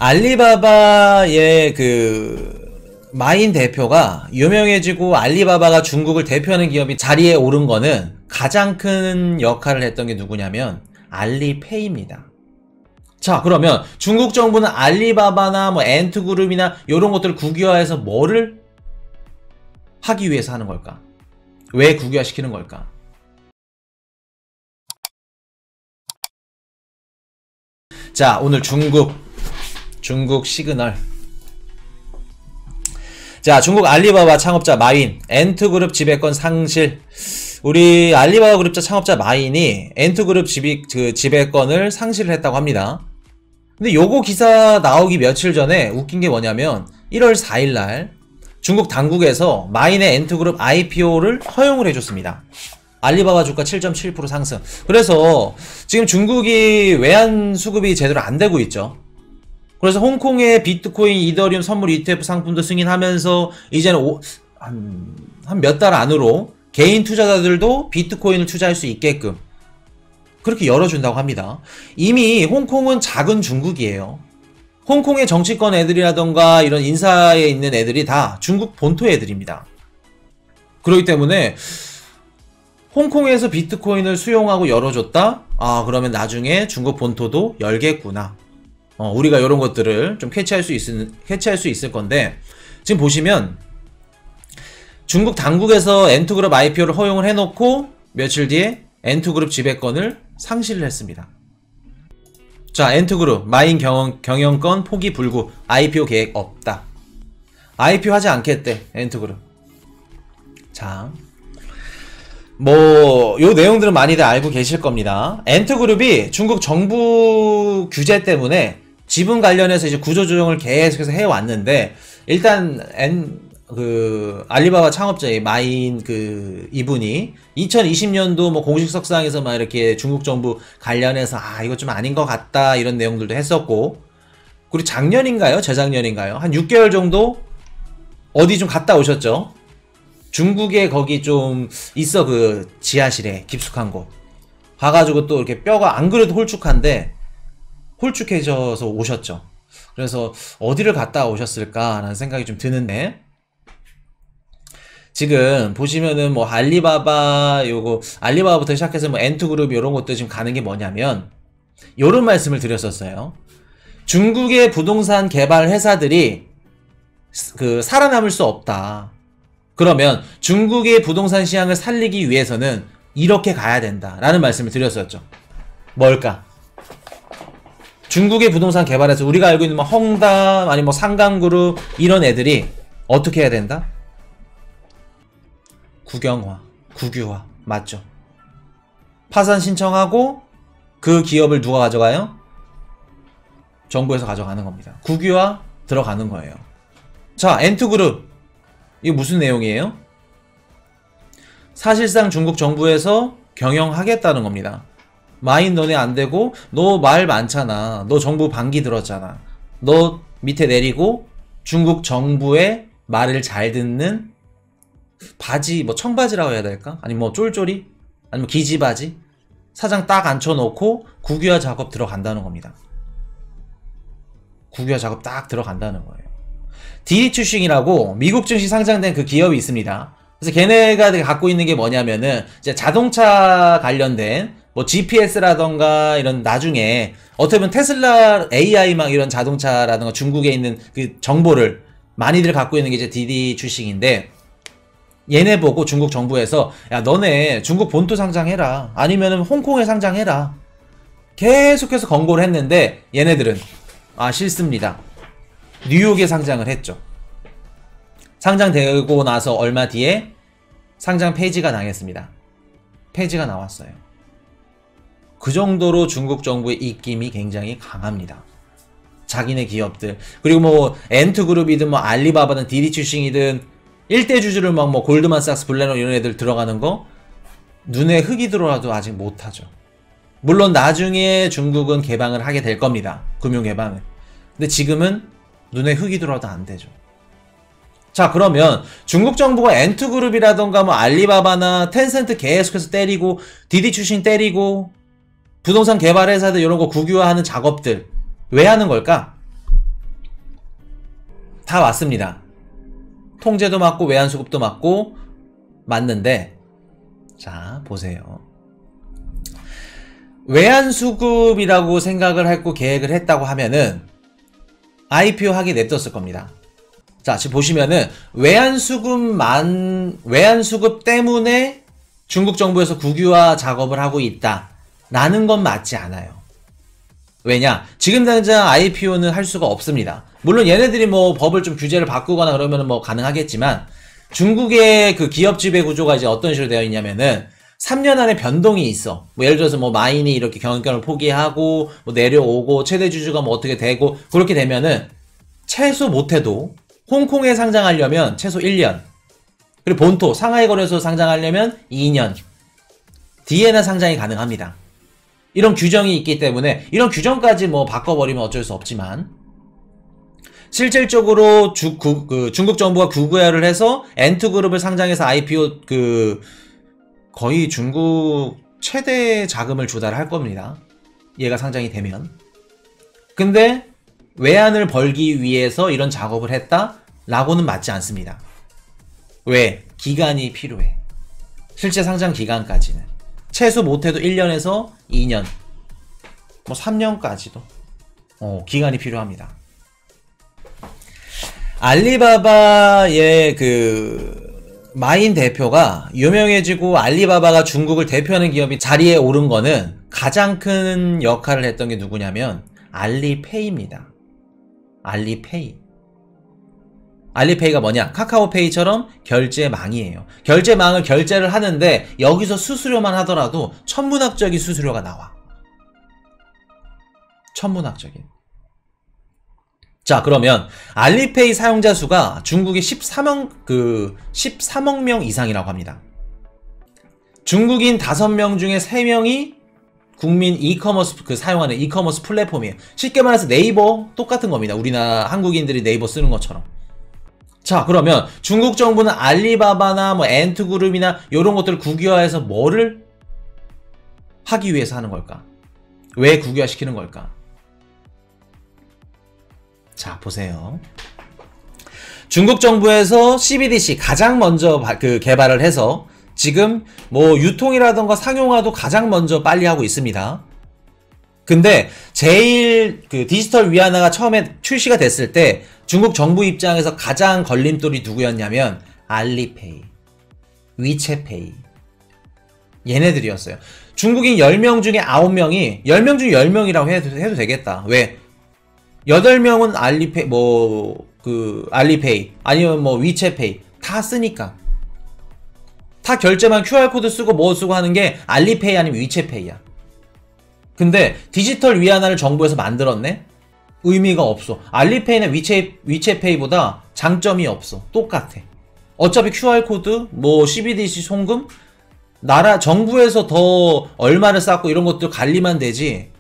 알리바바의 마인 대표가 유명해지고 알리바바가 중국을 대표하는 기업이 자리에 오른 거는 가장 큰 역할을 했던 게 누구냐면 알리페이입니다. 자, 그러면 중국 정부는 알리바바나 뭐 엔트그룹이나 이런 것들을 국유화해서 뭐를 하기 위해서 하는 걸까? 왜 국유화시키는 걸까? 자, 오늘 중국 시그널. 자, 중국 알리바바 창업자 마윈, 엔트그룹 지배권 상실. 우리 알리바바 그룹자 창업자 마윈이 엔트그룹 지배권을 상실을 했다고 합니다. 근데 요거 기사 나오기 며칠 전에 웃긴 게 뭐냐면 1월 4일날 중국 당국에서 마윈의 엔트그룹 IPO를 허용을 해줬습니다. 알리바바 주가 7.7% 상승. 그래서 지금 중국이 외환 수급이 제대로 안 되고 있죠. 그래서 홍콩의 비트코인, 이더리움 선물 ETF 상품도 승인하면서 이제는 한 몇 달 안으로 개인 투자자들도 비트코인을 투자할 수 있게끔 그렇게 열어준다고 합니다. 이미 홍콩은 작은 중국이에요. 홍콩의 정치권 애들이라던가 이런 인사에 있는 애들이 다 중국 본토 애들입니다. 그렇기 때문에 홍콩에서 비트코인을 수용하고 열어줬다? 아, 그러면 나중에 중국 본토도 열겠구나. 우리가 이런 것들을 좀 캐치할 수 있을 건데, 지금 보시면 중국 당국에서 엔트그룹 IPO를 허용을 해놓고 며칠 뒤에 엔트그룹 지배권을 상실을 했습니다. 자, 엔트그룹 마인 경영권 포기 불구, IPO 계획 없다. IPO 하지 않겠대, 엔트그룹. 자, 요 내용들은 많이들 알고 계실 겁니다. 엔트그룹이 중국 정부 규제 때문에 지분 관련해서 이제 구조조정을 계속해서 해왔는데, 일단 알리바바 창업자의 마인 이분이 2020년도 뭐 공식 석상에서 막 이렇게 중국 정부 관련해서 이거 좀 아닌 것 같다 이런 내용들도 했었고, 그리고 작년인가요? 재작년인가요? 한 6개월 정도 어디 좀 갔다 오셨죠? 중국에 거기 좀 있어, 지하실에 깊숙한 곳 가가지고 또 이렇게 뼈가 안 그래도 홀쭉해져서 오셨죠. 그래서 어디를 갔다 오셨을까라는 생각이 좀 드는데, 지금 보시면은 뭐 알리바바부터 시작해서 뭐 엔트그룹 이런 것도 지금 가는 게 뭐냐면, 요런 말씀을 드렸었어요. 중국의 부동산 개발 회사들이 살아남을 수 없다. 그러면 중국의 부동산 시장을 살리기 위해서는 이렇게 가야 된다 라는 말씀을 드렸었죠. 뭘까? 중국의 부동산 개발에서 우리가 알고 있는 뭐 헝다 아니면 뭐 상강그룹 이런 애들이 어떻게 해야 된다? 국영화, 국유화. 맞죠? 파산 신청하고 그 기업을 누가 가져가요? 정부에서 가져가는 겁니다. 국유화 들어가는 거예요. 자, 엔트그룹 이거 무슨 내용이에요? 사실상 중국 정부에서 경영하겠다는 겁니다. 마인 너네 안 되고, 너 말 많잖아. 너 정부 반기 들었잖아. 너 밑에 내리고 중국 정부의 말을 잘 듣는 바지, 뭐 청바지라고 해야 될까? 아니면 뭐 쫄쫄이? 아니면 기지바지? 사장 딱 앉혀놓고 국유화 작업 들어간다는 겁니다. 국유화 작업 딱 들어간다는 거예요. 디리추싱이라고 미국 증시 상장된 그 기업이 있습니다. 그래서 걔네가 갖고 있는 게 뭐냐면은 이제 자동차 관련된 뭐 GPS라던가 이런, 나중에 어떻게 보면 테슬라 AI 막 이런 자동차라던가 중국에 있는 그 정보를 많이들 갖고 있는 게 이제 디리추싱인데, 얘네 보고 중국 정부에서 야, 너네 중국 본토 상장해라, 아니면은 홍콩에 상장해라, 계속해서 권고를 했는데 얘네들은 싫습니다. 뉴욕에 상장을 했죠. 상장되고 나서 얼마 뒤에 상장 폐지가 당했습니다. 폐지가 나왔어요. 그 정도로 중국 정부의 입김이 굉장히 강합니다. 자기네 기업들, 그리고 뭐 엔트그룹이든 뭐 알리바바든 디리추싱이든 일대주주를 막 뭐 골드만삭스, 블랙론 이런 애들 들어가는 거 눈에 흙이 들어와도 아직 못하죠. 물론 나중에 중국은 개방을 하게 될 겁니다. 금융 개방을. 근데 지금은 눈에 흙이 들어와도 안 되죠. 자, 그러면 중국 정부가 엔트그룹이라던가 뭐 알리바바나 텐센트 계속해서 때리고, 디디추싱 때리고, 부동산 개발 회사들 이런 거 국유화하는 작업들 왜 하는 걸까? 다 맞습니다. 통제도 맞고 외환수급도 맞고 맞는데, 자 보세요. 외환수급이라고 생각을 했고 계획을 했다고 하면은 IPO 하게 냅뒀을 겁니다. 자 지금 보시면은 외환수급 때문에 중국 정부에서 국유화 작업을 하고 있다 라는 건 맞지 않아요. 왜냐? 지금 당장 IPO는 할 수가 없습니다. 물론 얘네들이 뭐 법을 좀 규제를 바꾸거나 그러면 뭐 가능하겠지만, 중국의 그 기업 지배 구조가 이제 어떤 식으로 되어 있냐면은 3년 안에 변동이 있어. 뭐 예를 들어서 뭐 마인이 이렇게 경영권을 포기하고 뭐 내려오고 최대 주주가 뭐 어떻게 되고, 그렇게 되면은 최소 못해도 홍콩에 상장하려면 최소 1년, 그리고 본토 상하이 거래소 상장하려면 2년 뒤에나 상장이 가능합니다. 이런 규정이 있기 때문에 이런 규정까지 뭐 바꿔버리면 어쩔 수 없지만, 실질적으로 중국 정부가 국유화를 해서 엔투그룹을 상장해서 IPO 거의 중국 최대 자금을 조달할 겁니다. 얘가 상장이 되면. 근데 외환을 벌기 위해서 이런 작업을 했다라고는 맞지 않습니다. 왜? 기간이 필요해. 실제 상장 기간까지는 최소 못해도 1년에서 2년, 뭐 3년까지도 기간이 필요합니다. 알리바바의 마인 대표가 유명해지고 알리바바가 중국을 대표하는 기업이 자리에 오른 거는 가장 큰 역할을 했던 게 누구냐면 알리페이입니다. 알리페이. 알리페이가 뭐냐? 카카오페이처럼 결제망이에요. 결제망을 결제를 하는데 여기서 수수료만 하더라도 천문학적인 수수료가 나와. 천문학적인. 자, 그러면 알리페이 사용자 수가 중국이 13억 명 이상이라고 합니다. 중국인 5명 중에 3명이 국민 이커머스 사용하는 이커머스 플랫폼이에요. 쉽게 말해서 네이버 똑같은 겁니다. 우리나라 한국인들이 네이버 쓰는 것처럼. 자, 그러면 중국 정부는 알리바바나 뭐 엔투그룹이나 이런 것들을 국유화해서 뭐를 하기 위해서 하는 걸까? 왜 국유화 시키는 걸까? 자, 보세요. 중국 정부에서 CBDC 가장 먼저 개발을 해서 지금 뭐 유통이라던가 상용화도 가장 먼저 빨리 하고 있습니다. 근데 제일 디지털 위안화가 처음에 출시가 됐을 때 중국 정부 입장에서 가장 걸림돌이 누구였냐면 알리페이, 위챗페이, 얘네들이었어요. 중국인 10명 중에 9명이 10명 중에 10명이라고 해도 되겠다. 왜? 8명은 알리페이 알리페이 아니면 뭐 위챗페이 다 쓰니까. 다 결제만 QR코드 쓰고 뭐 쓰고 하는 게 알리페이 아니면 위챗페이야. 근데 디지털 위안화를 정부에서 만들었네? 의미가 없어. 알리페이나 위챗페이보다 장점이 없어. 똑같아. 어차피 QR코드, 뭐 CBDC 송금, 정부에서 더 얼마를 쌓고 이런 것들 관리만 되지,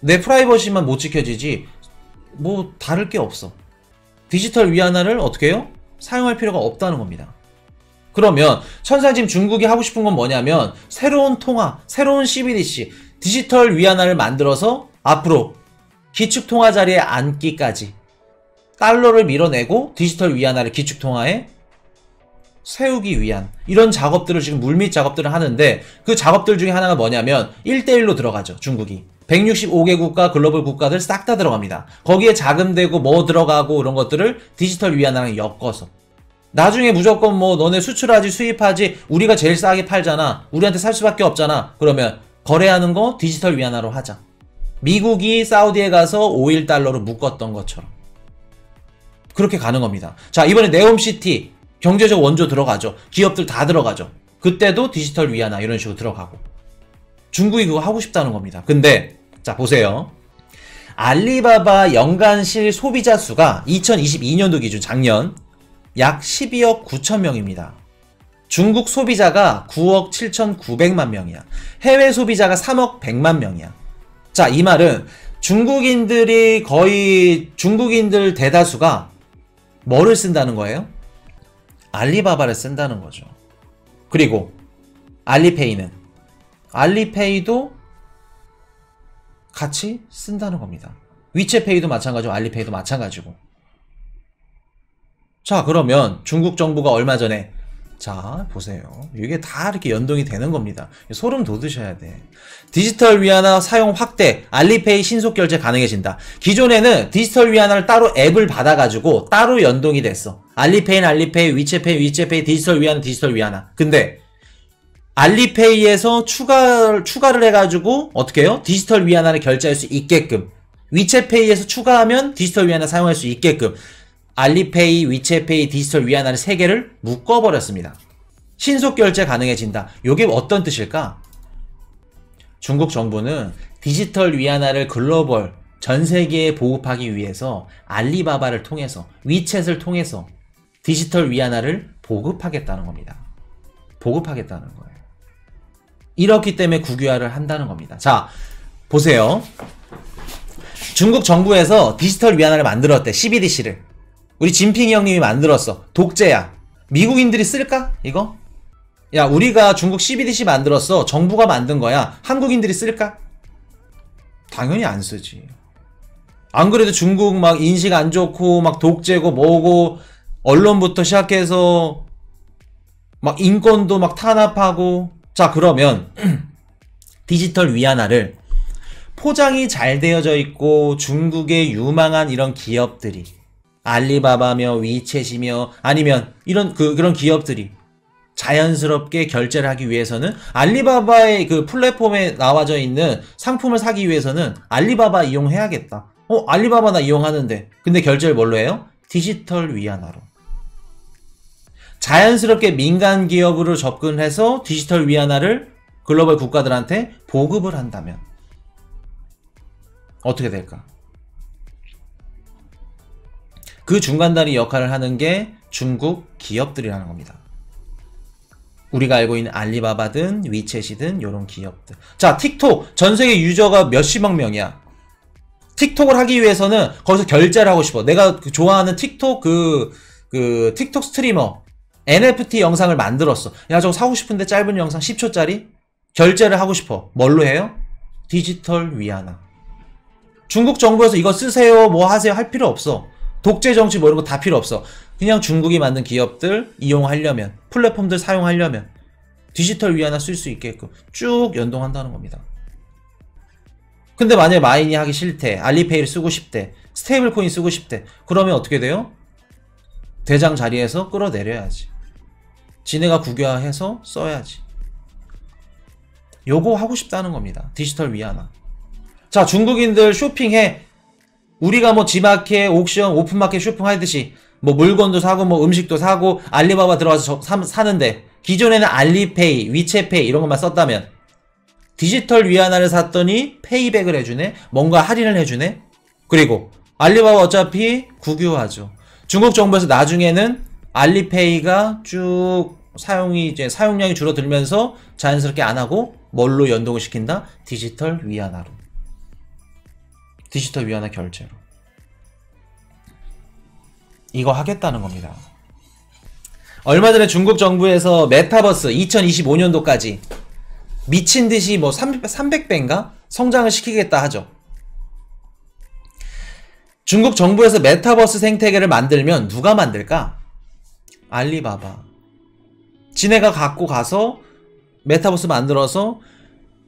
내 프라이버시만 못 지켜지지, 뭐 다를 게 없어. 디지털 위안화를 어떻게 해요? 사용할 필요가 없다는 겁니다. 그러면 천상 지금 중국이 하고 싶은 건 뭐냐면 새로운 통화, 새로운 CBDC, 디지털 위안화를 만들어서 앞으로 기축통화 자리에 앉기까지 달러를 밀어내고 디지털 위안화를 기축통화에 세우기 위한 이런 작업들을 지금 물밑 작업들을 하는데, 그 작업들 중에 하나가 뭐냐면 1대1로 들어가죠. 중국이 165개 국가 글로벌 국가들 싹 다 들어갑니다. 거기에 자금되고 뭐 들어가고 이런 것들을 디지털 위안화랑 엮어서 나중에 무조건 뭐 너네 수출하지 수입하지 우리가 제일 싸게 팔잖아, 우리한테 살 수밖에 없잖아, 그러면 거래하는 거 디지털 위안화로 하자. 미국이 사우디에 가서 5.1달러로 묶었던 것처럼 그렇게 가는 겁니다. 자, 이번에 네옴시티 경제적 원조 들어가죠. 기업들 다 들어가죠. 그때도 디지털 위안화 이런 식으로 들어가고. 중국이 그거 하고 싶다는 겁니다. 근데 자, 보세요. 알리바바 연간 실소비자 수가 2022년도 기준 작년 약 12억 9천 명입니다. 중국 소비자가 9억 7,900만 명이야. 해외 소비자가 3억 100만 명이야. 자, 이 말은 중국인들 대다수가 뭐를 쓴다는 거예요? 알리바바를 쓴다는 거죠. 그리고 알리페이도 같이 쓴다는 겁니다. 위챗페이도 마찬가지고 알리페이도 마찬가지고. 자, 그러면 중국 정부가 얼마 전에, 자, 보세요. 이게 다 이렇게 연동이 되는 겁니다. 소름 돋으셔야 돼. 디지털 위안화 사용 확대, 알리페이 신속 결제 가능해진다. 기존에는 디지털 위안화를 따로 앱을 받아가지고 따로 연동이 됐어. 알리페이는 알리페이, 위챗페이, 위챗페이, 디지털 위안화, 디지털 위안화. 근데 알리페이에서 추가를 해가지고 어떻게 해요? 디지털 위안화를 결제할 수 있게끔, 위챗페이에서 추가하면 디지털 위안화 사용할 수 있게끔 알리페이, 위챗페이, 디지털 위안화를 3개를 묶어버렸습니다. 신속 결제 가능해진다. 요게 어떤 뜻일까? 중국 정부는 디지털 위안화를 글로벌 전 세계에 보급하기 위해서 알리바바를 통해서, 위챗을 통해서 디지털 위안화를 보급하겠다는 겁니다. 보급하겠다는 거예요. 이렇기 때문에 국유화를 한다는 겁니다. 자, 보세요. 중국 정부에서 디지털 위안화를 만들었대. CBDC를. 우리 진핑이 형님이 만들었어. 독재야. 미국인들이 쓸까? 이거? 야, 우리가 중국 CBDC 만들었어. 정부가 만든 거야. 한국인들이 쓸까? 당연히 안 쓰지. 안 그래도 중국 막 인식 안 좋고 막 독재고 뭐고 언론부터 시작해서 막 인권도 막 탄압하고. 자, 그러면 디지털 위안화를 포장이 잘 되어져 있고 중국의 유망한 이런 기업들이 알리바바며 위챗이며 아니면 이런 그런 기업들이 자연스럽게 결제를 하기 위해서는 알리바바의 그 플랫폼에 나와져 있는 상품을 사기 위해서는 알리바바 이용해야겠다. 알리바바 나 이용하는데. 근데 결제를 뭘로 해요? 디지털 위안화로. 자연스럽게 민간 기업으로 접근해서 디지털 위안화를 글로벌 국가들한테 보급을 한다면 어떻게 될까? 그 중간다리 역할을 하는 게 중국 기업들이라는 겁니다. 우리가 알고 있는 알리바바든 위챗이든 이런 기업들. 자, 틱톡 전세계 유저가 몇십억 명이야. 틱톡을 하기 위해서는 거기서 결제를 하고 싶어. 내가 좋아하는 틱톡 틱톡 스트리머 NFT 영상을 만들었어. 야, 저거 사고 싶은데 짧은 영상 10초짜리 결제를 하고 싶어. 뭘로 해요? 디지털 위안화. 중국 정부에서 이거 쓰세요 뭐 하세요 할 필요 없어. 독재 정치 뭐 이런 거 다 필요 없어. 그냥 중국이 만든 기업들 이용하려면, 플랫폼들 사용하려면 디지털 위안화 쓸 수 있게끔 쭉 연동한다는 겁니다. 근데 만약에 마인이 하기 싫대, 알리페이를 쓰고 싶대, 스테이블 코인 쓰고 싶대, 그러면 어떻게 돼요? 대장 자리에서 끌어내려야지. 지네가 국유화해서 써야지. 요거 하고 싶다는 겁니다. 디지털 위안화. 자, 중국인들 쇼핑해. 우리가 뭐 지마켓, 옥션, 오픈마켓 쇼핑하듯이 뭐 물건도 사고 뭐 음식도 사고 알리바바 들어가서 사는데 기존에는 알리페이, 위챗페이 이런 것만 썼다면 디지털 위안화를 샀더니 페이백을 해주네. 뭔가 할인을 해주네. 그리고 알리바바 어차피 국유화죠. 중국 정부에서 나중에는 알리페이가 쭉 사용량이 줄어들면서 자연스럽게 안 하고 뭘로 연동을 시킨다? 디지털 위안화로. 디지털 위안화 결제로. 이거 하겠다는 겁니다. 얼마 전에 중국 정부에서 메타버스 2025년도까지 미친듯이 뭐 300배인가? 성장을 시키겠다 하죠. 중국 정부에서 메타버스 생태계를 만들면 누가 만들까? 알리바바. 지네가 갖고 가서 메타버스 만들어서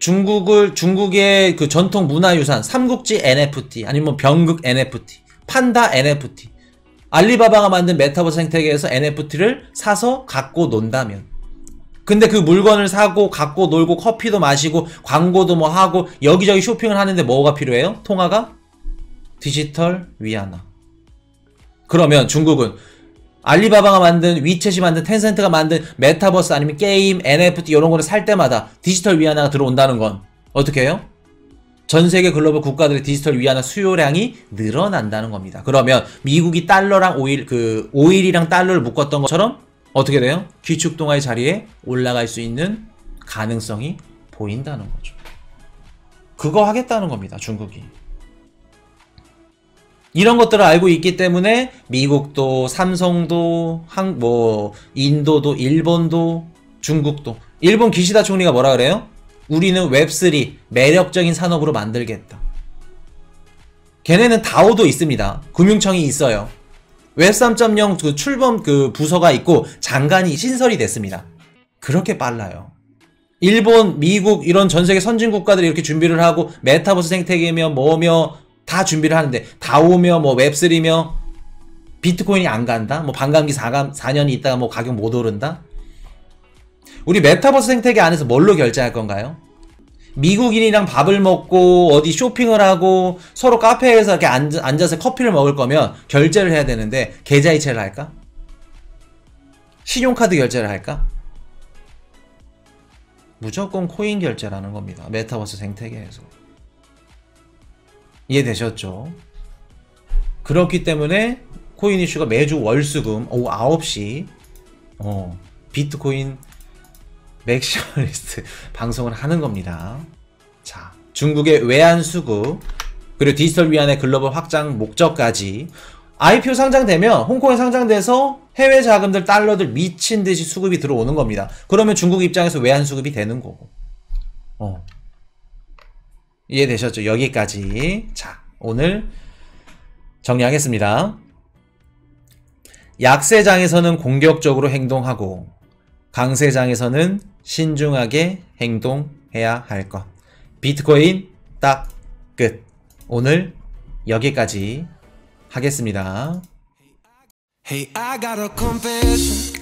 중국의 그 전통 문화유산, 삼국지 NFT, 아니면 병극 NFT, 판다 NFT. 알리바바가 만든 메타버스 생태계에서 NFT를 사서 갖고 논다면. 근데 그 물건을 사고, 갖고 놀고, 커피도 마시고, 광고도 뭐 하고, 여기저기 쇼핑을 하는데 뭐가 필요해요? 통화가? 디지털 위안화. 그러면 중국은 알리바바가 만든, 위챗이 만든, 텐센트가 만든 메타버스 아니면 게임, NFT 이런 거를 살 때마다 디지털 위안화가 들어온다는 건 어떻게 해요? 전 세계 글로벌 국가들의 디지털 위안화 수요량이 늘어난다는 겁니다. 그러면 미국이 달러랑 오일이랑 달러를 묶었던 것처럼 어떻게 돼요? 귀축동화의 자리에 올라갈 수 있는 가능성이 보인다는 거죠. 그거 하겠다는 겁니다, 중국이. 이런 것들을 알고 있기 때문에 미국도, 삼성도, 인도도, 일본도, 중국도. 일본 기시다 총리가 뭐라 그래요? 우리는 웹3 매력적인 산업으로 만들겠다. 걔네는 다오도 있습니다. 금융청이 있어요. 웹 3.0 그 출범 그 부서가 있고 장관이 신설이 됐습니다. 그렇게 빨라요. 일본, 미국 이런 전 세계 선진 국가들이 이렇게 준비를 하고 메타버스 생태계며 뭐며 다 준비를 하는데 다오며 뭐 웹3며 비트코인이 안 간다? 뭐 반감기 4년이 있다가 뭐 가격 못 오른다? 우리 메타버스 생태계 안에서 뭘로 결제할 건가요? 미국인이랑 밥을 먹고 어디 쇼핑을 하고 서로 카페에서 이렇게 앉아서 커피를 먹을 거면 결제를 해야 되는데 계좌이체를 할까? 신용카드 결제를 할까? 무조건 코인 결제라는 겁니다. 메타버스 생태계에서. 이해되셨죠? 그렇기 때문에 코인 이슈가 매주 월수금 오후 9시 비트코인 맥시멀리스트 방송을 하는 겁니다. 자, 중국의 외환 수급 그리고 디지털 위안의 글로벌 확장 목적까지 IPO 상장되면 홍콩에 상장돼서 해외 자금들 달러들 미친 듯이 수급이 들어오는 겁니다. 그러면 중국 입장에서 외환 수급이 되는 거고. 이해되셨죠? 여기까지. 자, 오늘 정리하겠습니다. 약세장에서는 공격적으로 행동하고 강세장에서는 신중하게 행동해야 할 것. 비트코인 딱 끝. 오늘 여기까지 하겠습니다. Hey, I got a confession.